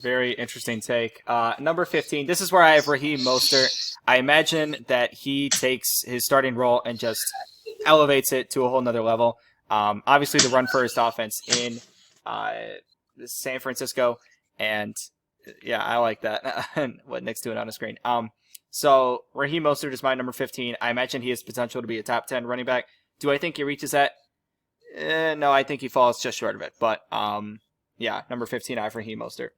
Very interesting take. Number 15. This is where I have Raheem Mostert. I imagine that he takes his starting role and just elevates it to a whole nother level. Obviously, the run first offense in uh, San Francisco, and yeah, I like that. And what Nick's doing on the screen. So Raheem Mostert is my number 15. I imagine he has potential to be a top 10 running back. Do I think he reaches that? No, I think he falls just short of it. But yeah, number 15, I have Raheem Mostert.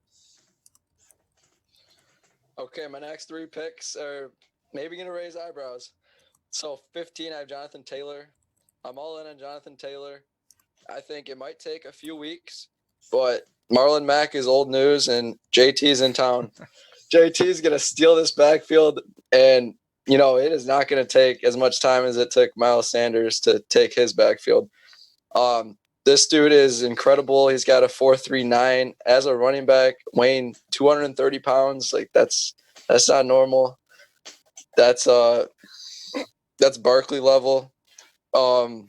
Okay, my next three picks are maybe going to raise eyebrows. So 15, I have Jonathan Taylor. I'm all in on Jonathan Taylor. I think it might take a few weeks, but Marlon Mack is old news, and JT's in town. JT's going to steal this backfield, and, it is not going to take as much time as it took Miles Sanders to take his backfield. This dude is incredible. He's got a 4.39 as a running back, weighing 230 pounds. Like that's not normal. That's Barkley level. So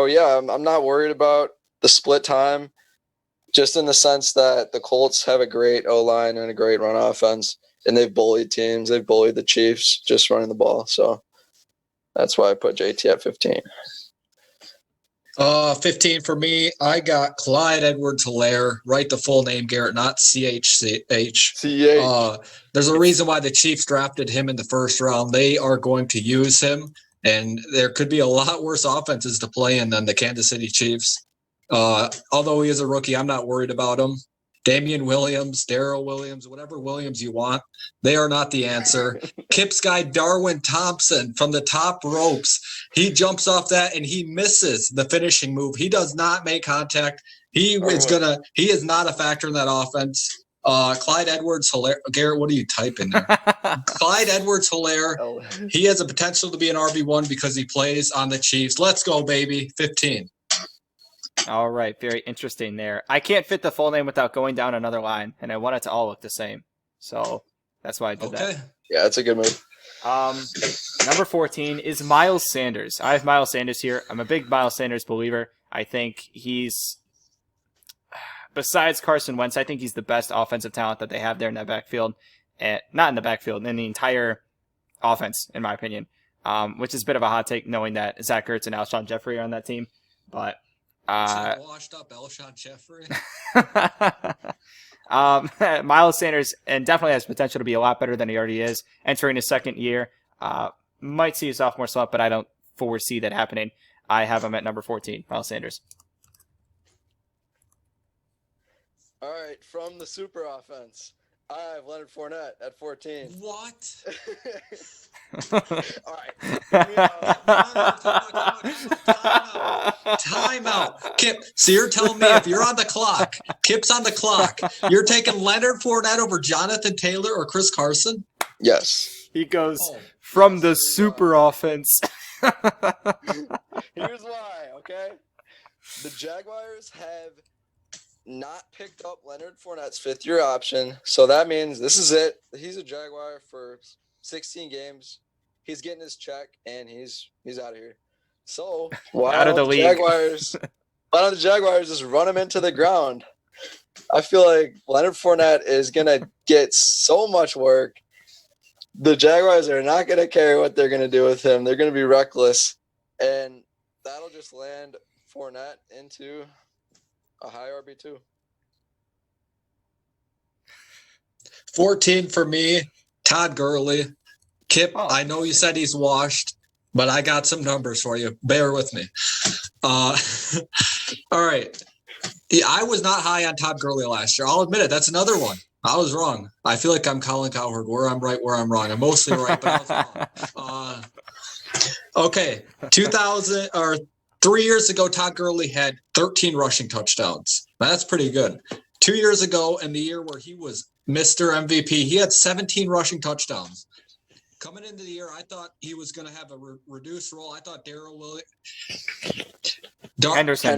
yeah, I'm not worried about the split time, just in the sense that the Colts have a great O-line and a great run offense, and they've bullied teams. They've bullied the Chiefs just running the ball. So that's why I put JT at 15. 15 for me. I got Clyde Edwards-Helaire. Write the full name, Garrett, not CHCH. There's a reason why the Chiefs drafted him in the first round. They are going to use him, and there could be a lot worse offenses to play in than the Kansas City Chiefs. Although he is a rookie, I'm not worried about him. Damian Williams, Darrell Williams, whatever Williams you want, they are not the answer. Kip's guy, Darwin Thompson, from the top ropes. He jumps off that and he misses the finishing move. He does not make contact. He is not a factor in that offense. Clyde Edwards-Helaire. Garrett, what are you typing there? Clyde Edwards-Helaire. He has a potential to be an RB1 because he plays on the Chiefs. Let's go, baby. 15. All right, very interesting there. I can't fit the full name without going down another line, and I want it to all look the same. So that's why I did that. Yeah, that's a good move. Number 14 is Miles Sanders. I have Miles Sanders here. I'm a big Miles Sanders believer. I think he's, besides Carson Wentz, I think he's the best offensive talent that they have there in that backfield. Not in the backfield, in the entire offense, in my opinion. Which is a bit of a hot take, knowing that Zach Ertz and Alshon Jeffrey are on that team. But washed up Alshon Jeffrey. Miles Sanders and definitely has potential to be a lot better than he already is. Entering his second year, might see a sophomore slump, but I don't foresee that happening. I have him at number 14, Miles Sanders. All right, from the super offense, I have Leonard Fournette at 14. What? All right. Time out. Kip, so you're telling me if you're on the clock, Kip's on the clock, you're taking Leonard Fournette over Jonathan Taylor or Chris Carson? Yes. He goes from the super offense. Here's why, okay? The Jaguars have not picked up Leonard Fournette's fifth-year option, so that means this is it. He's a Jaguar for 16 games. He's getting his check, and he's out of here. So why out of the don't league. Why don't the Jaguars just run him into the ground? I feel like Leonard Fournette is gonna get so much work. The Jaguars are not gonna care what they're gonna do with him. They're gonna be reckless, and that'll just land Fournette into a high RB2. 14 for me, Todd Gurley. Kip, I know you said he's washed, but I got some numbers for you. Bear with me. All right. Yeah, I was not high on Todd Gurley last year. I'll admit it. That's another one. I was wrong. I feel like I'm Colin Cowherd. Where I'm right, where I'm wrong. I'm mostly right, but I was wrong. Okay. 3 years ago, Todd Gurley had 13 rushing touchdowns. That's pretty good. 2 years ago, in the year where he was Mr. MVP, he had 17 rushing touchdowns. Coming into the year, I thought he was going to have a reduced role. I thought Darrell Henderson.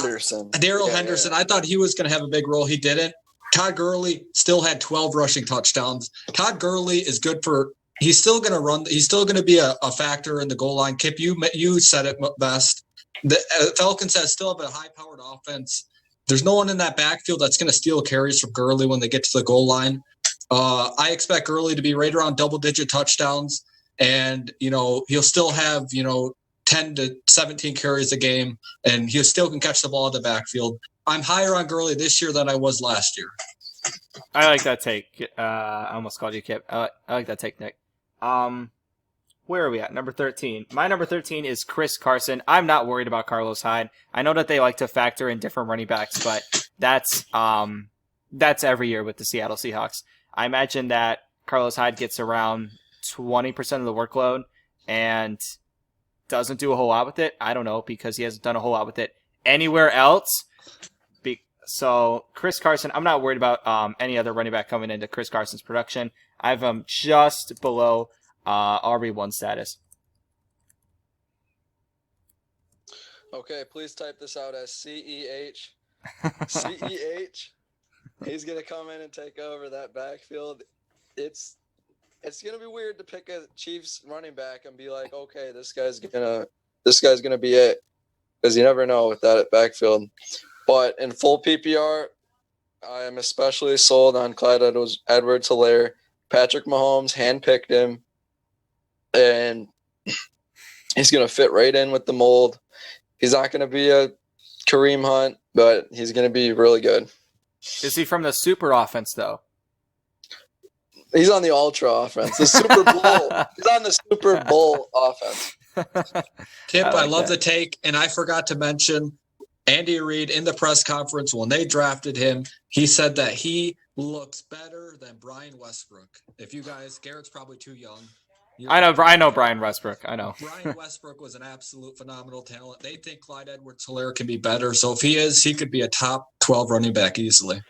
I thought he was going to have a big role. He didn't. Todd Gurley still had 12 rushing touchdowns. Todd Gurley is good for – he's still going to run – he's still going to be a factor in the goal line. Kip, you said it best. The Falcons still have a high-powered offense. There's no one in that backfield that's going to steal carries from Gurley when they get to the goal line. I expect Gurley to be right around double-digit touchdowns, and, he'll still have, 10 to 17 carries a game, and he still can catch the ball in the backfield. I'm higher on Gurley this year than I was last year. I like that take. I almost called you Kip. I like that take, Nick. Where are we at? Number 13. My number 13 is Chris Carson. I'm not worried about Carlos Hyde. I know that they like to factor in different running backs, but that's every year with the Seattle Seahawks. I imagine that Carlos Hyde gets around 20% of the workload and doesn't do a whole lot with it. I don't know, because he hasn't done a whole lot with it anywhere else. So Chris Carson, I'm not worried about any other running back coming into Chris Carson's production. I have him just below RB1 status. Okay, please type this out as CEH. CEH. He's going to come in and take over that backfield. It's going to be weird to pick a Chiefs running back and be like, okay, this guy's going to be it, because you never know with that backfield. But in full PPR, I am especially sold on Clyde Edwards-Helaire. Patrick Mahomes handpicked him, and he's going to fit right in with the mold. He's not going to be a Kareem Hunt, but he's going to be really good. Is he from the Super offense, though? He's on the Ultra offense. The Super Bowl. He's on the Super Bowl offense. Kip, I love the take, and I forgot to mention Andy Reid in the press conference when they drafted him. He said that he looks better than Brian Westbrook. If you guys, Garrett's probably too young. I know Brian Westbrook. I know. Brian Westbrook was an absolute phenomenal talent. They think Clyde Edwards-Helaire can be better. So if he is, he could be a top 12 running back easily.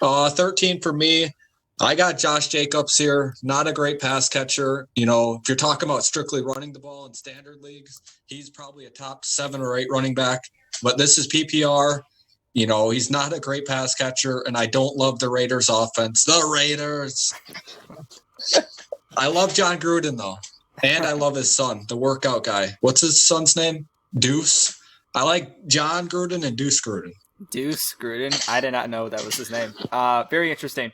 13 for me. I got Josh Jacobs here. Not a great pass catcher. If you're talking about strictly running the ball in standard leagues, he's probably a top 7 or 8 running back. But this is PPR. He's not a great pass catcher, and I don't love the Raiders offense. The Raiders. I love John Gruden, though, and I love his son, the workout guy. What's his son's name? Deuce. I like John Gruden and Deuce Gruden. Deuce Gruden? I did not know that was his name. Very interesting.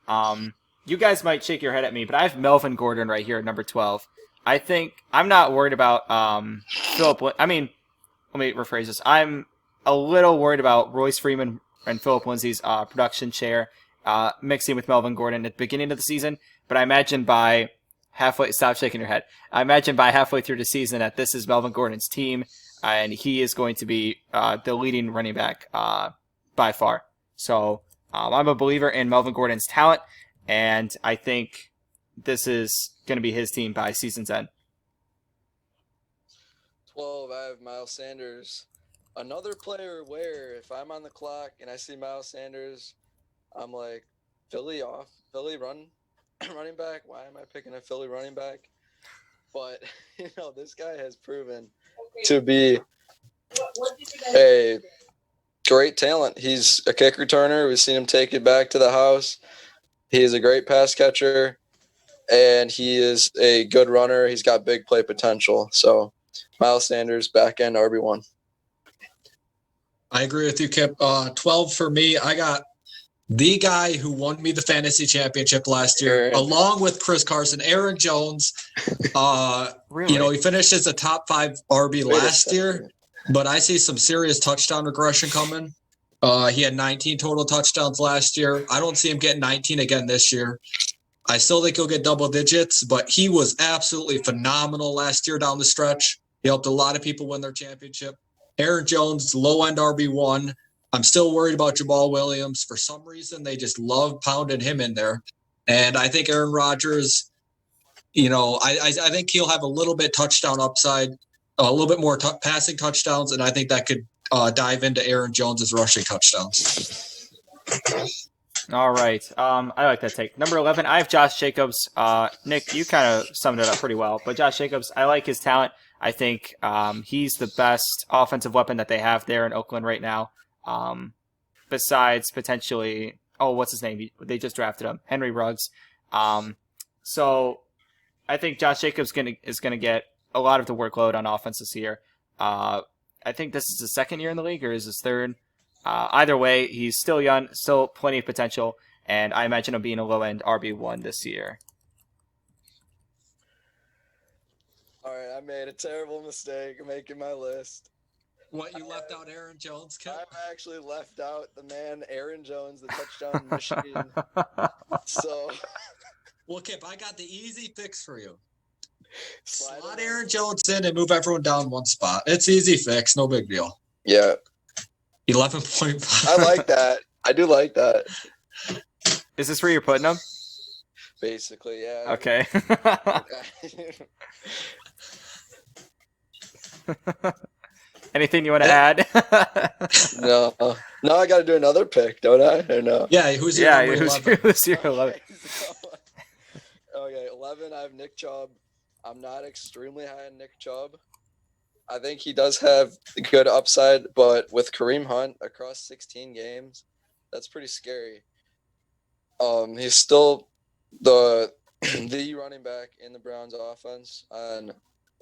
You guys might shake your head at me, but I have Melvin Gordon right here at number 12. I think I'm not worried about Philip. Let me rephrase this. I'm a little worried about Royce Freeman and Philip Lindsay's production share mixing with Melvin Gordon at the beginning of the season. But I imagine by halfway, stop shaking your head. I imagine by halfway through the season that this is Melvin Gordon's team, and he is going to be the leading running back by far. So I'm a believer in Melvin Gordon's talent, and I think this is going to be his team by season's end. 12, I have Miles Sanders. Another player where if I'm on the clock and I see Miles Sanders, I'm like, Philly running back? Why am I picking a Philly running back? But, this guy has proven to be a great talent. He's a kick returner. We've seen him take it back to the house. He is a great pass catcher, and he is a good runner. He's got big play potential. So, Miles Sanders, back end RB1. I agree with you, Kip. 12 for me. I got the guy who won me the fantasy championship last year, along with Chris Carson, Aaron Jones. Really? He finished as a top 5 RB last year, but I see some serious touchdown regression coming. He had 19 total touchdowns last year. I don't see him getting 19 again this year. I still think he'll get double digits, but he was absolutely phenomenal last year down the stretch. He helped a lot of people win their championship. Aaron Jones, low-end RB1. I'm still worried about Jamal Williams. For some reason, they just love pounding him in there. And I think Aaron Rodgers, I think he'll have a little bit touchdown upside, a little bit more passing touchdowns, and I think that could dive into Aaron Jones's rushing touchdowns. All right. I like that take. Number 11, I have Josh Jacobs. Nick, you kind of summed it up pretty well. But Josh Jacobs, I like his talent. I think he's the best offensive weapon that they have there in Oakland right now. Besides potentially, what's his name? They just drafted him, Henry Ruggs. So I think Josh Jacobs is gonna get a lot of the workload on offense this year. I think this is his second year in the league, or is his third? Either way, he's still young, still plenty of potential, and I imagine him being a low-end RB1 this year. All right, I made a terrible mistake making my list. What, you left out Aaron Jones, Kip? I've actually left out the man Aaron Jones, the touchdown machine. So, well, Kip, I got the easy fix for you. slide Aaron Jones in and move everyone down one spot. It's easy fix, no big deal. Yeah. 11.5. I like that. I do like that. Is this where you're putting him? Basically, yeah. Okay. Anything you want to add? No, I got to do another pick, don't I? Or no? Yeah, who's your number 11? Who's your 11? Okay, 11, I have Nick Chubb. I'm not extremely high on Nick Chubb. I think he does have good upside, but with Kareem Hunt across 16 games, that's pretty scary. He's still the running back in the Browns offense and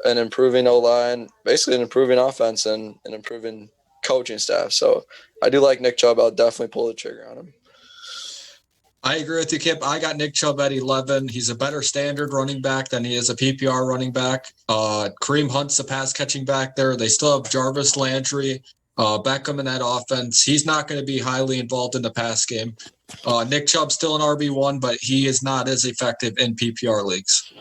an improving O-line, basically an improving offense and an improving coaching staff. So I do like Nick Chubb. I'll definitely pull the trigger on him. I agree with you, Kip. I got Nick Chubb at 11. He's a better standard running back than he is a PPR running back. Kareem Hunt's a pass catching back there. They still have Jarvis Landry, Beckham in that offense. He's not going to be highly involved in the pass game. Nick Chubb's still an RB1, but he is not as effective in PPR leagues.